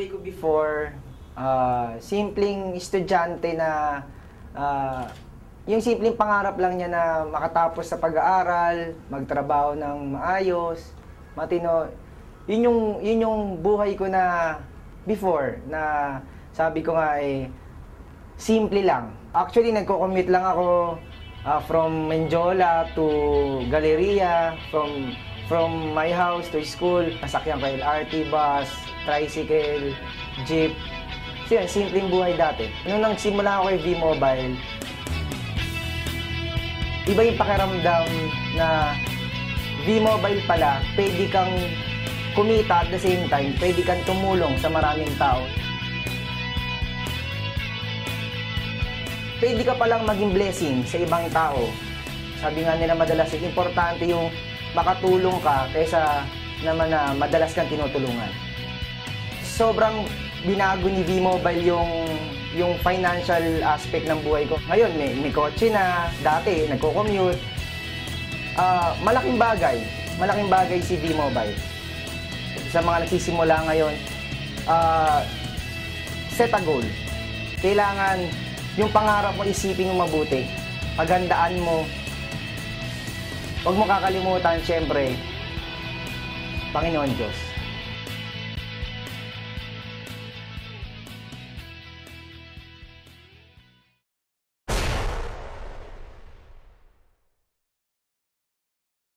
buhay ko before, simpleng estudyante na yung simpleng pangarap lang niya na makatapos sa pag-aaral, magtrabaho ng maayos, matino. Yun yung buhay ko na before, na sabi ko nga simple lang. Actually, nagko-commute lang ako from Menjola to Galleria, from my house to school. Nasakyan ko LRT, bus, tricycle, jeep. So yun, simpleng buhay dati. Nung nagsimula ako kay V-Mobile, iba yung pakiramdam na V-Mobile pala, pwede kang kumita at the same time, pwede kang tumulong sa maraming tao. Pwede ka palang maging blessing sa ibang tao. Sabi nga nila madalas, importante yung makatulong ka kaysa naman na madalas kang tinutulungan. Sobrang binago ni V-Mobile yung financial aspect ng buhay ko. Ngayon, may kotse na, dati nagko-commute. Malaking bagay si V-Mobile. Sa mga nagsisimula ngayon, set a goal. Kailangan yung pangarap mo isipin mo mabuti. Paghandaan mo. Huwag mo kakalimutan, syempre, Panginoon Diyos.